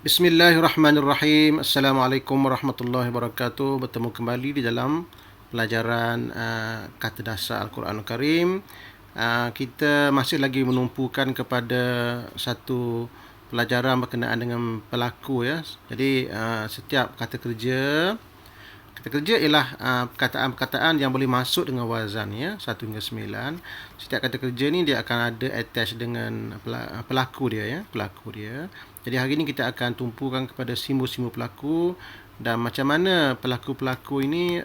Bismillahirrahmanirrahim. Assalamualaikum warahmatullahi wabarakatuh. Bertemu kembali di dalam pelajaran kata dasar Al-Quranul Karim. Kita masih lagi menumpukan kepada satu pelajaran berkenaan dengan pelaku ya. Jadi setiap kata kerja ialah perkataan-perkataan yang boleh masuk dengan wazan ya, 1 hingga 9. Setiap kata kerja ni dia akan ada attach dengan pelaku dia ya, pelaku dia. Jadi hari ini kita akan tumpukan kepada simbol-simbol pelaku dan macam mana pelaku-pelaku ini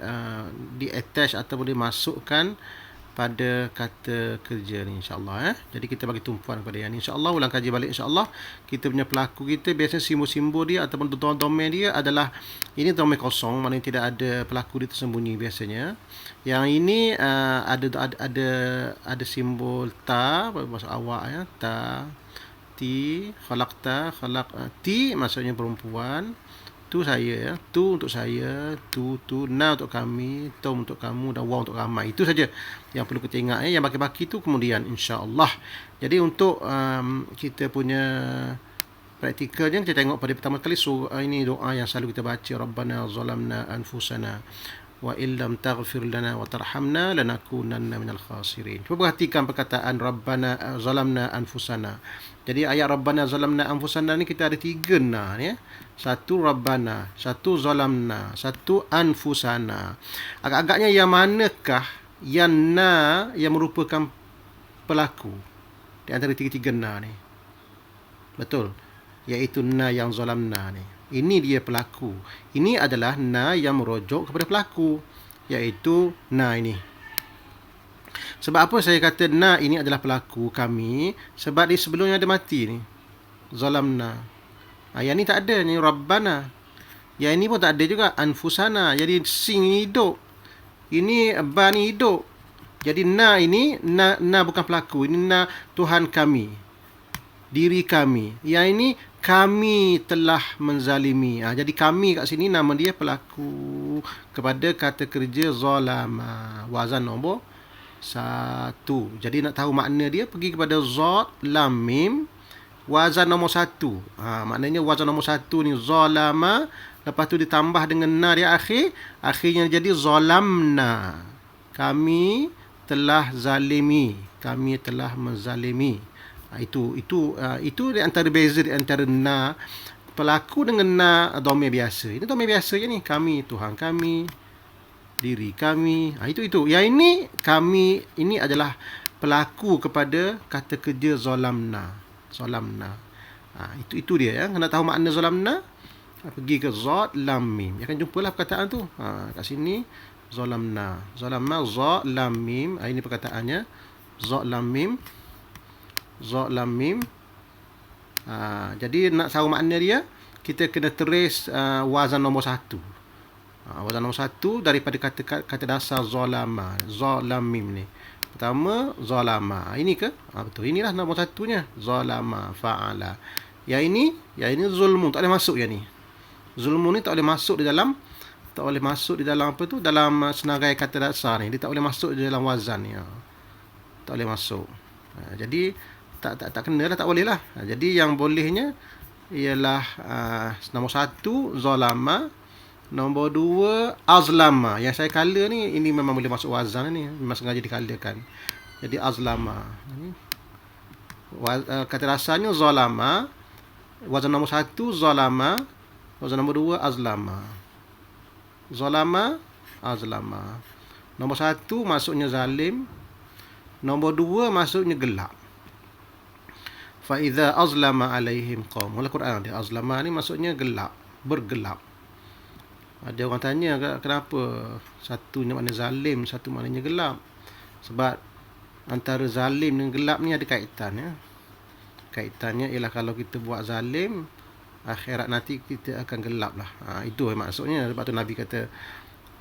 di-attach atau boleh masukkan pada kata kerja ni insya-Allah. Jadi kita bagi tumpuan kepada yang ni insya-Allah. Ulang kaji balik insya-Allah. Kita punya pelaku kita biasanya simbol-simbol dia ataupun domain dia adalah ini domain kosong, maknanya tidak ada pelaku dia tersembunyi biasanya. Yang ini ada simbol ta maksud awak ya, ta, ti, khalaqta, ti maksudnya perempuan. Tu saya ya, tu untuk saya, tu na untuk kami, tom untuk kamu dan wa untuk ramai. Itu saja yang perlu kita ingat ya. Yang baki-baki tu kemudian insya-Allah. Jadi untuk kita punya praktikalnya kita tengok pada pertama kali surah ini doa yang selalu kita baca, Rabbana zalamna anfusana wa illam taghfir lana wa tarhamna lanakunanna minal khasirin. Cuba perhatikan perkataan Rabbana zalamna anfusana. Jadi ayat Rabbana zalamna anfusana ni kita ada 3 na ya. Satu Rabbana, satu zalamna, satu anfusana. Agak-agaknya yang manakah yang na yang merupakan pelaku di antara 3 na ni? Betul. Iaitu na yang zalamna ni. Ini dia pelaku. Ini adalah na yang merujuk kepada pelaku, iaitu na ini. Sebab apa saya kata na ini adalah pelaku kami? Sebab di sebelumnya ada mati ni. Zalamna. Yang ni tak ada, ni Rabbana. Yang ini pun tak ada juga, anfusana. Jadi sing ni hidup. Ini ba ni hidup. Jadi na ini, na bukan pelaku. Ini na Tuhan kami. Diri kami. Yang ini kami telah menzalimi. Jadi kami kat sini nama dia pelaku kepada kata kerja zalama. Wazan nombor 1. Jadi nak tahu makna dia, pergi kepada zat, lam, mim, wazan nombor 1. Maknanya wazan nombor 1 ni zalama, lepas tu ditambah dengan na di akhir, akhirnya jadi zalamna. Kami telah zalimi, kami telah menzalimi. Itu di antara beza di antara na pelaku dengan na dhamir biasa. Ini dhamir biasa je ni, kami, Tuhan kami, diri kami. Itu. Yang ini kami, ini adalah pelaku kepada kata kerja zalamna. Itu dia ya. Nak tahu makna zalamna, pergi ke zat, lam, mim. Akan jumpalah perkataan tu. Kat sini zalamna. Zalamna, zat, lam, mim. Ini perkataannya. Zat, lam, mim. Zat, lam, mim. Jadi nak tahu makna dia, kita kena tulis wazan nombor 1. Wazan nombor 1 daripada kata dasar zalama. Zat, lam, mim ni. Pertama, zalama. Ini ke? Betul. Inilah nombor 1-nya. Zalama, fa'ala. Yang ini zulmun. Tak boleh masuk yang ni. Zulmun ni tak boleh masuk di dalam apa tu? Dalam senarai kata dasar ni. Dia tak boleh masuk di dalam wazan ni. Tak boleh masuk. Jadi tak kena lah, tak boleh lah. Jadi yang bolehnya ialah nombor 1 zalama, nombor 2 azlama. Yang saya color ni, ini memang boleh masuk wazan ni, memang sengaja dicolorkan. Jadi azlama. Kata dasarnya zalama, wazan nombor 1 zalama, wazan nombor 2 azlama. Zalama, azlama. Nombor 1 masuknya zalim, nombor 2 masuknya gelap. Fa idza azlama alaihim qaum. Dalam Quran dia azlama ni maksudnya gelap, bergelap. Ada orang tanya kenapa satu makna zalim, satu maknanya gelap. Sebab antara zalim dan gelap ni ada kaitan ya. Kaitannya ialah kalau kita buat zalim, akhirat nanti kita akan gelap lah. Itu maksudnya. Sebab tu Nabi kata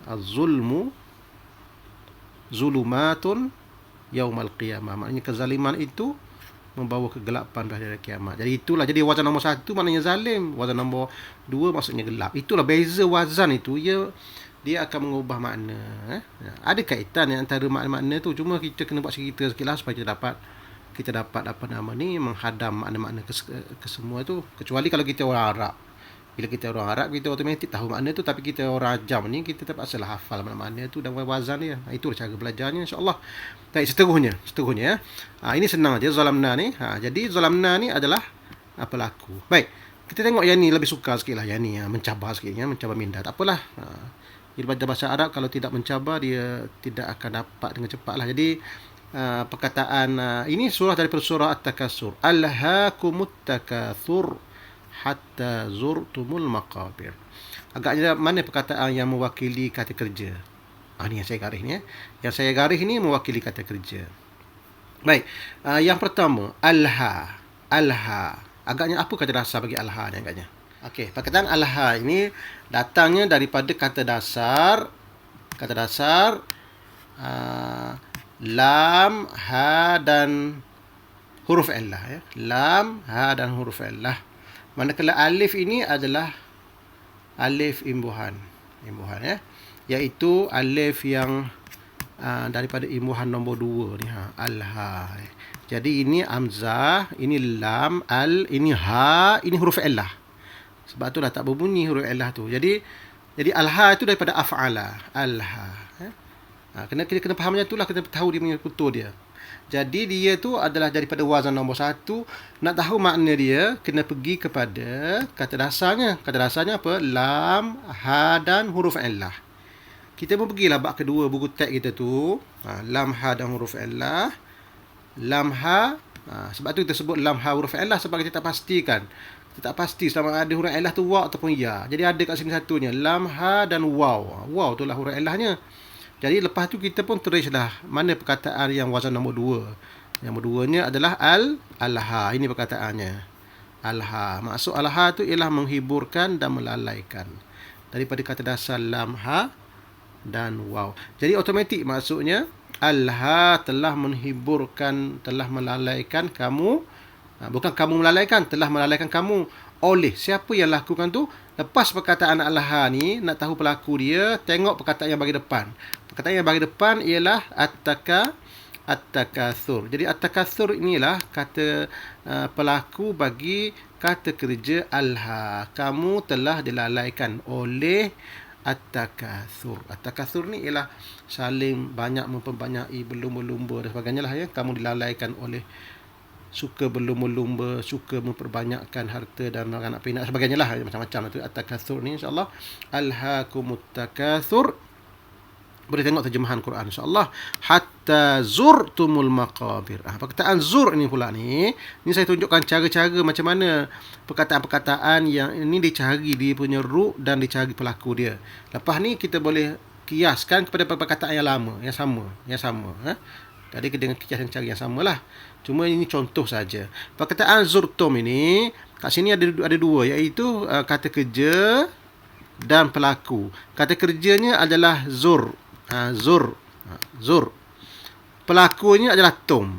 az-zulmu zulumatun yaumal qiyamah. Maknanya kezaliman itu membawa kegelapan pada hari kiamat. Jadi itulah, jadi wazan nombor 1 maknanya zalim, wazan nombor 2 maksudnya gelap. Itulah beza wazan itu, dia akan mengubah makna. Ada kaitan antara makna-makna tu, cuma kita kena buat cerita sikitlah supaya kita dapat kita dapat apa nama ni, menghadam makna-makna kesemua tu, kecuali kalau kita orang Arab. Bila kita orang Arab, kita automatik tahu makna tu, tapi kita orang Ajam ni, kita terpaksa lah hafal makna-makna tu dan wazan dia. Itu cara belajarnya, insya-Allah. Baik, seterusnya ya. Ini senang aja zalamna ni. Jadi zalamna ni adalah pelaku. Baik, kita tengok yang ni lebih sukar sikit lah. Yang ni mencabar sikit, mencabar minda. Tak apalah. Dia baca bahasa Arab, kalau tidak mencabar, dia tidak akan dapat dengan cepat lah. Jadi perkataan ini surah daripada surah At-Takatsur. Alhaakumut takatsur hatta zurtumul maqabir. Agaknya mana perkataan yang mewakili kata kerja? Ni yang saya garis ni. Yang saya garis ni mewakili kata kerja. Baik, yang pertama, alha. Agaknya apa kata dasar bagi alha ni agaknya? Okey, perkataan alha ini datangnya daripada kata dasar lam, ha dan huruf illah ya. Lam, ha dan huruf illah. Manakala alif ini adalah alif imbuhan ya, iaitu alif yang daripada imbuhan nombor 2 ni, alha. Jadi ini hamzah, ini lam, al, ini ha, ini huruf illah. Sebab tu dah tak berbunyi huruf illah tu. Jadi alha itu daripada af'ala, alha. Kita kena faham macam itulah, kita tahu dia punya kutur dia. Jadi dia tu adalah daripada wazan nombor 1. Nak tahu makna dia, kena pergi kepada kata dasarnya. Kata dasarnya apa? Lam, ha dan huruf illah. Kita pun pergilah bab kedua buku teks kita tu. Lam, ha dan huruf illah. Lam, ha. Sebab tu kita sebut lam, ha, huruf illah, sebab kita tak pastikan. Kita tak pasti sama ada huruf illah tu waw ataupun ya. Jadi ada kat sini satunya. Lam, ha dan waw. Waw tu lah huruf illahnya. Jadi lepas tu kita pun tulislah mana perkataan yang wazan nombor 2. Yang nombor 2-nya adalah alha. Ini perkataannya. Alha. Maksud alha tu ialah menghiburkan dan melalaikan. Daripada kata dasar lam, ha dan waw. Jadi automatik maksudnya alha telah menghiburkan, telah melalaikan kamu. Bukan kamu melalaikan, telah melalaikan kamu. Oleh siapa yang lakukan tu? Lepas perkataan alha ni, nak tahu pelaku dia, tengok perkataan yang bagi depan. Perkataan yang bagi depan ialah at-takatsur. Jadi at-takatsur inilah kata pelaku bagi kata kerja alha. Kamu telah dilalaikan oleh at-takatsur. At-takatsur ni ialah saling banyak memperbanyai, berlumba-lumba dan sebagainya lah ya. Kamu dilalaikan oleh suka berlumba-lumba, suka memperbanyakkan harta dan anak pinak sebagainya lah, macam-macam itu at-takatsur ni, insyaallah. Alhaakumut takatsur. Boleh tengok terjemahan Quran, insyaAllah. Hatta zurtumul maqabir. Perkataan zur ni pula ni saya tunjukkan cara-cara macam mana perkataan-perkataan yang ini dicari dia punya ruh dan dicari pelaku dia. Lepas ni kita boleh kiaskan kepada perkataan yang lama, yang sama. Tadi dengan kias yang cari yang samalah. Cuma ini contoh saja. Perkataan zurtum ini kat sini ada dua, iaitu kata kerja dan pelaku. Kata kerjanya adalah zur. Zur. Pelakunya adalah tum.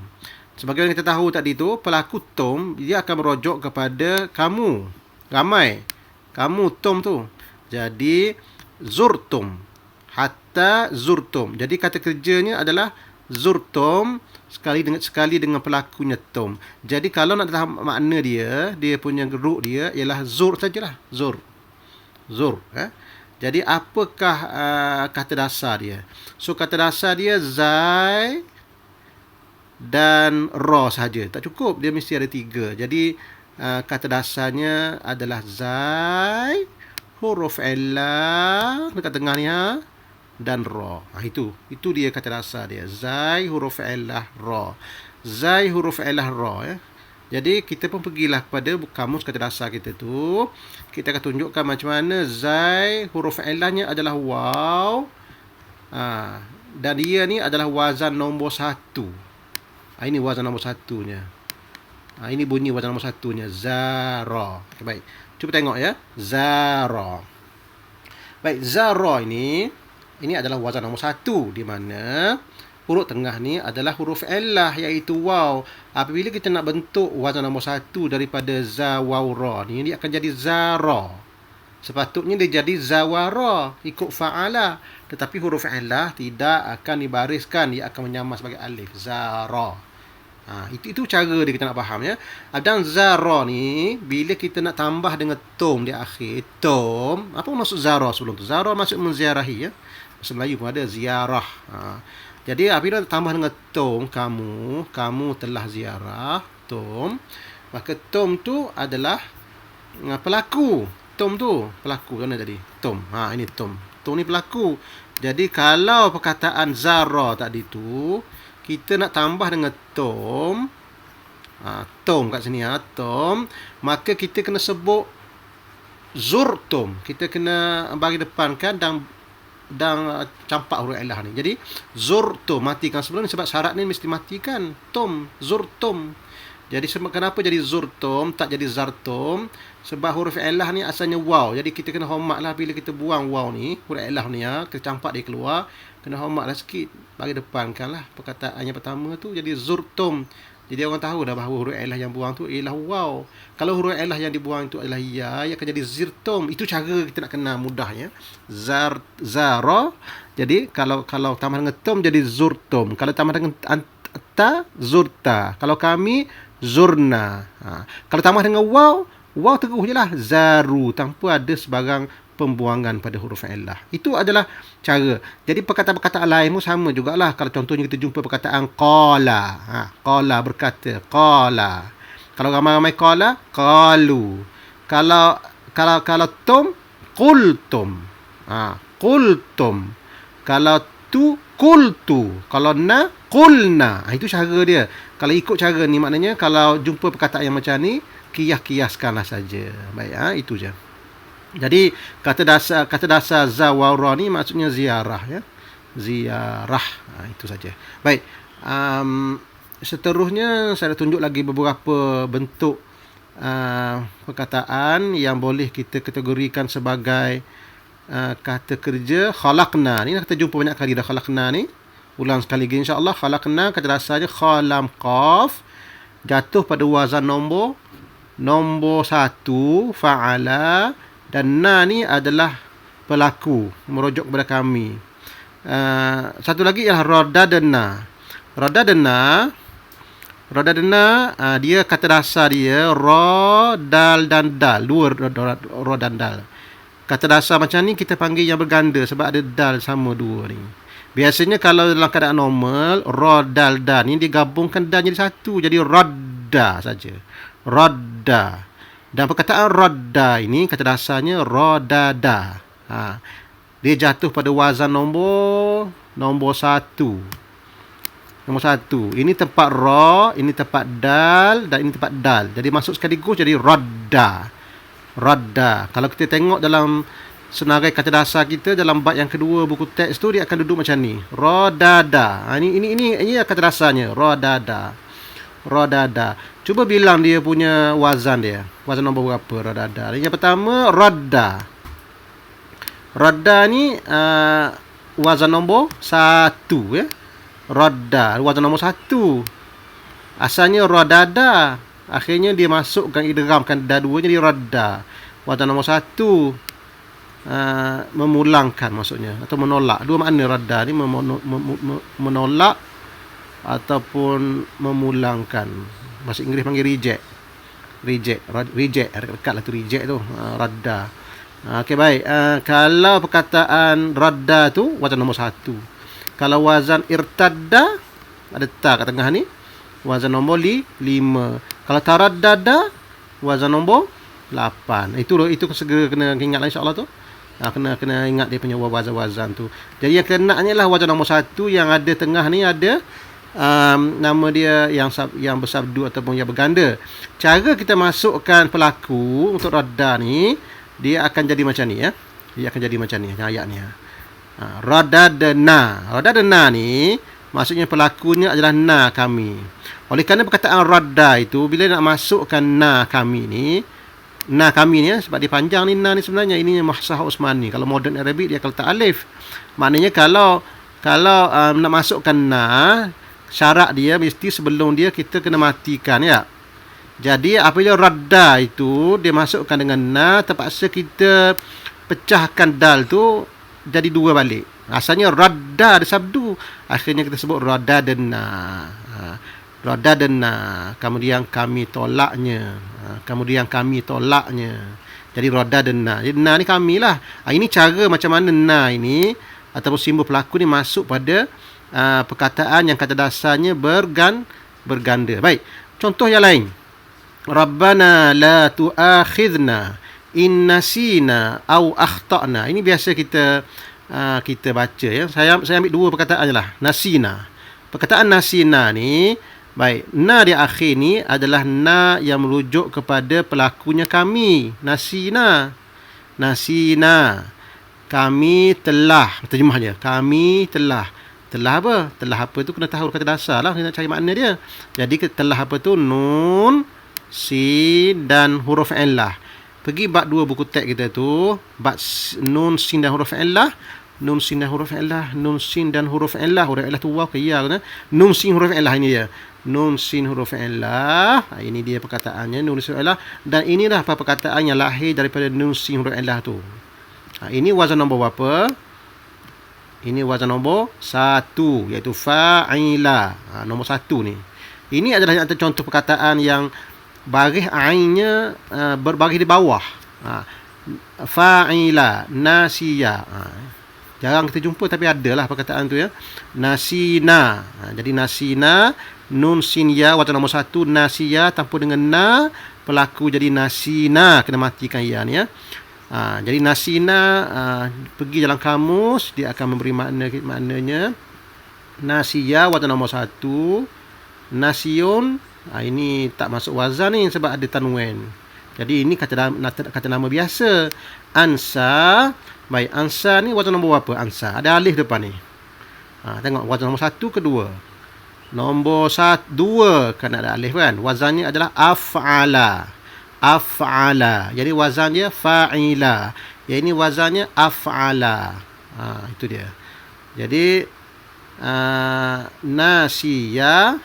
Sebagaimana kita tahu tadi tu, pelaku tum dia akan merujuk kepada kamu, ramai. Kamu tum tu. Jadi zurtum. Hatta zurtum. Jadi kata kerjanya adalah zurtum sekali dengan pelakunya tum. Jadi kalau nak tahu makna dia punya geruk dia ialah zur sajalah. Zur. Jadi apakah kata dasar dia? So kata dasar dia zai dan ra saja. Tak cukup, dia mesti ada 3. Jadi kata dasarnya adalah zai, huruf illah dekat tengah ni dan ra. Itu dia kata dasar dia. Zai, huruf illah, ra. Zai, huruf illah, ra ya. Jadi kita pun pergilah kepada kamus kata dasar kita tu. Kita akan tunjukkan macam mana zai, huruf illahnya adalah waw. Dan dia ni adalah wazan nombor 1. Ini wazan nombor 1-nya. Ini bunyi wazan nombor 1-nya. Zara. Okay, baik. Cuba tengok ya. Zara. Baik, zara ini adalah wazan nombor 1, di mana huruf tengah ni adalah huruf illah, iaitu waw. Apabila kita nak bentuk wazan nombor 1 daripada za, waw, ra ni, dia akan jadi zara. Sepatutnya dia jadi zawara, ikut fa'ala. Tetapi huruf illah tidak akan dibariskan, dia akan menyamar sebagai alif. Zara. Itu cara dia kita nak faham ya. Dan zara ni bila kita nak tambah dengan tom di akhir, tom, apa maksud zara sebelum tu? Zara maksud menziarahi ya. Bahasa Melayu pun ada ziarah. Jadi apabila tambah dengan tom, kamu telah ziarah, tom, maka tom tu adalah pelaku. Tom tu pelaku kan tadi. Tom. Ini tom. Tom ni pelaku. Jadi kalau perkataan zara tadi tu kita nak tambah dengan tom, tom kat sini tom, maka kita kena sebut zurtum. Kita kena bagi depankan dan campak huruf ilah ni. Jadi zurtum, matikan sebelum ni sebab syarat ni mesti matikan. Tom, zurtum. Jadi kenapa jadi zurtum tak jadi zartum? Sebab huruf ilah ni asalnya waw. Jadi kita kena hormatlah bila kita buang waw ni, huruf ilah ni kita campak dia keluar, kena hormatlah sikit, bagi depankanlah perkataan yang pertama tu jadi zurtum. Jadi orang tahu dah bahawa huruf ilah yang buang tu ialah waw. Kalau huruf ilah yang dibuang itu adalah ya, ia akan jadi zirtum. Itu cara kita nak kenal mudahnya. Zara. Jadi kalau tambah dengan tom jadi zurtum. Kalau tambah dengan ta, zurta. Kalau kami, zurna. Kalau tambah dengan waw teguh je lah. Zaru. Tanpa ada sebarang pembuangan pada huruf ilah. Itu adalah cara. Jadi perkataan-perkataan lain pun sama jugalah. Kalau contohnya kita jumpa perkataan qala. Qala berkata. Qala. Kalau ramai-ramai qala, qalu. Kalau tum, qultum. Qultum. Kalau tu, qultu. Kalau na, qulna. Itu cara dia. Kalau ikut cara ni maknanya kalau jumpa perkataan yang macam ni, kiaskanlah saja. Baik, itu je. Jadi kata dasar zawara ni maksudnya ziarah ya. Ziarah. Itu saja. Baik. Seterusnya saya tunjuk lagi beberapa bentuk perkataan yang boleh kita kategorikan sebagai kata kerja. Khalaqna ni kita jumpa banyak kali dah khalaqna ni. Ulang sekali lagi insya-Allah. Khalaqna kata dasarnya khalam qaf, jatuh pada wazan nombor 1, fa'ala, dan na ni adalah pelaku, merujuk kepada kami. Satu lagi ialah radadna. Radadna dia kata dasar dia ra, dal dan dal. Dua ra dan dal. Kata dasar macam ni kita panggil yang berganda sebab ada dal sama dua ni. Biasanya kalau dalam keadaan normal, ra, dal, dal ni digabungkan dal jadi satu, jadi radda saja. Radda. Dan perkataan radda ini kata dasarnya radada. Dia jatuh pada wazan nombor 1. Nombor 1. Ini tempat ra, ini tempat dal dan ini tempat dal. Jadi masuk sekaligus jadi radda. Radda. Kalau kita tengok dalam senarai kata dasar kita dalam bab yang kedua buku teks tu dia akan duduk macam ni. Radada. Ini kata dasarnya radada. Radada. Cuba bilang dia punya wazan dia. Wazan nombor berapa radada? Yang pertama radda. Radda ni wazan nombor 1 ya. Radda, wazan nombor 1. Asalnya radada. Akhirnya dia masukkan idghamkan da dua jadi radda. Wazan nombor 1 memulangkan maksudnya atau menolak. Dua makna radda ni menolak ataupun memulangkan. Bahasa Inggeris panggil reject. Dekatlah tu reject tu. Radda. Okey baik. Kalau perkataan radda tu wazan nombor 1. Kalau wazan irtadda ada ta kat tengah ni, wazan nombor 5. Kalau taraddada wazan nombor 8. Itu segera kena ingatlah insya-Allah tu. Kena ingat dia punya wazan-wazan tu. Jadi yang kenanya lah wazan nombor 1 yang ada tengah ni ada nama dia yang bersabdu ataupun yang berganda. Cara kita masukkan pelaku untuk radda ni, dia akan jadi macam ni ya. Dia akan jadi macam ni ayat ni. Radadna ni maksudnya pelakunya adalah na kami. Oleh kerana perkataan radda itu bila nak masukkan na kami ni ya, sebab dia panjang ni na ni sebenarnya ini mahsah Utsmani. Kalau modern Arabic dia akan letak alif. Maknanya kalau nak masukkan na, syarat dia mesti sebelum dia kita kena matikan ya. Jadi apabila radda itu dia masukkan dengan na, terpaksa kita pecahkan dal tu jadi dua balik. Asalnya radda ada sabdu, akhirnya kita sebut radadna. Radadna, kemudian kami tolaknya. Kemudian kami tolaknya. Jadi radadna. Jadi na ni kami lah. Ini cara macam mana na ini ataupun simbol pelaku ni masuk pada perkataan yang kata dasarnya berganda. Baik. Contoh yang lain. Rabbana la tu'akhidna in nasina au akhtana. Ini biasa kita baca ya. Saya ambil dua perkataan je lah. Nasina. Perkataan nasina ni, baik, na di akhir ni adalah na yang merujuk kepada pelakunya kami. Nasina. Nasina. Kami telah. Terjemahnya. Kami telah. Telah apa? Telah apa tu kena tahu kata dasar lah. Kita nak cari makna dia. Jadi telah apa tu? Nun, sin dan huruf illah. Pergi bab 2 buku teks kita tu. Bab nun, sin dan huruf illah. Nun, sin dan huruf illah. Nun, sin dan huruf illah. Huruf illah tu waw ke ya? Nun, sin, huruf illah. Ini dia. Nun, sin, huruf illah. Ini dia perkataannya. Nun, sin, huruf illah. Dan inilah perkataan yang lahir daripada nun, sin, huruf illah tu. Ini wazan nombor berapa? Ini wazan nombor 1. Iaitu fa'ila. Nombor 1 ni. Ini adalah contoh perkataan yang baris ainnya berbaris di bawah. Fa'ila, nasiya. Jarang kita jumpa tapi adalah perkataan tu ya. Nasina. Jadi nasina, nun sin ya wazan nombor 1, nasiya tanpa dengan na, pelaku jadi nasina, kena matikan ya ni ya. Jadi nasina, pergi dalam kamus, dia akan memberi maknanya nasiya wazan nombor 1, nasion. Ini tak masuk wazan ni sebab ada tanwin. Jadi ini kata nama biasa. Ansa. Baik, ansa ni wazan nombor berapa? Ansa. Ada alif depan ni. Tengok wazan nombor 1 ke 2? Nombor 2 kan ada alif kan. Wazannya adalah af'ala. Af'ala. Jadi wazannya fa'ila. Yang ini wazannya af'ala. Itu dia. Jadi nasiya,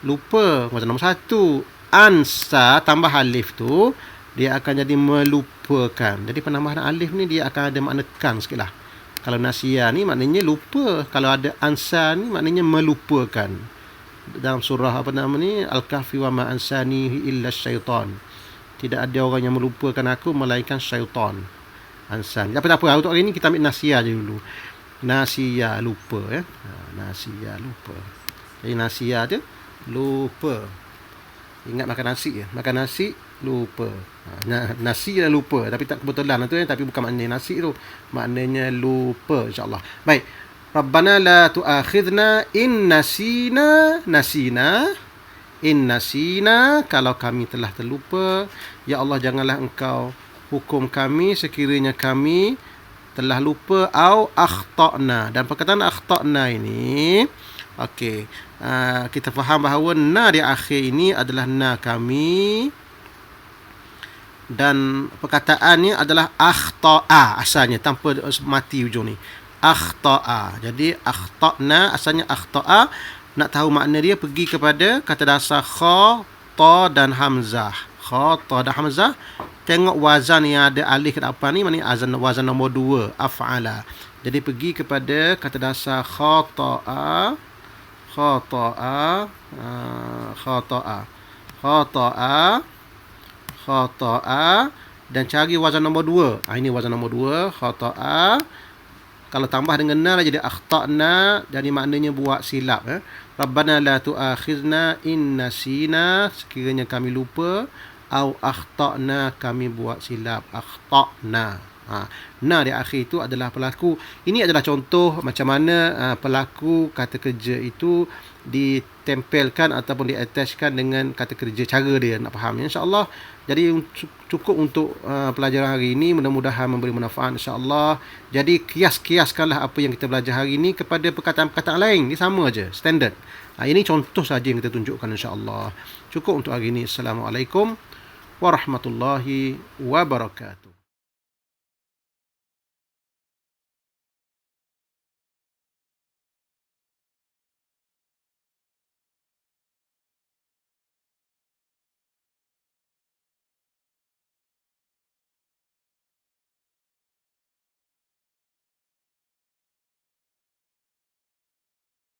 lupa, wazan nombor 1. Ansa tambah alif tu, dia akan jadi melupakan. Jadi penambahan alif ni dia akan ada makna kan sikit lah. Kalau nasiya ni maknanya lupa. Kalau ada ansa ni maknanya melupakan. Dalam surah apa nama ni, Al-Kahfi wa ma ansanihi illa syaitan. Tidak ada orang yang melupakan aku melainkan syaitan. Ansan. Tapi tak apa, untuk hari ni kita ambil nasiya je dulu. Nasiya, lupa ya. Nasiya, lupa. Jadi nasiya tu lupa. Ingat makan nasi ya. Makan nasi, lupa. Nasi dah lupa. Tapi tak kebetulan tu ya. Tapi bukan maknanya nasi tu. Maknanya lupa, insyaAllah. Baik. Rabbana la tu'akhidna in nasina. Nasina. In nasina. Kalau kami telah terlupa. Ya Allah, janganlah engkau hukum kami sekiranya kami telah lupa. Au akhta'na. Dan perkataan akhta'na ini, okey, kita faham bahawa na di akhir ini adalah na kami, dan perkataannya adalah akhta'a asalnya tanpa mati hujung ni. Akhta'a. Jadi akhta'na asalnya akhta'a. Nak tahu makna dia, pergi kepada kata dasar kha, ta dan hamzah. Kha, ta dan hamzah. Tengok wazan yang ada alif ke depan ni, maknanya wazan nombor 2, af'ala. Jadi pergi kepada kata dasar khata'a, khata'a, khata'a, khata'a, khata'a, dan cari wazan nombor 2. Ini wazan nombor 2, khata'a. Kalau tambah dengan na jadi akhta'na, jadi maknanya buat silap. Rabbana la tu'akhizna in nasina, sekiranya kami lupa, au akhta'na, kami buat silap. Akhta'na. Na di akhir itu adalah pelaku. Ini adalah contoh macam mana pelaku kata kerja itu ditempelkan ataupun diattachkan dengan kata kerja, cara dia nak faham, insya-Allah. Jadi cukup untuk pelajaran hari ini, mudah-mudahan memberi manfaat insya-Allah. Jadi kiaskanlah apa yang kita belajar hari ini kepada perkataan-perkataan lain. Ini sama aja, standard. Ini contoh saja yang kita tunjukkan insya-Allah. Cukup untuk hari ini. Assalamualaikum warahmatullahi wabarakatuh.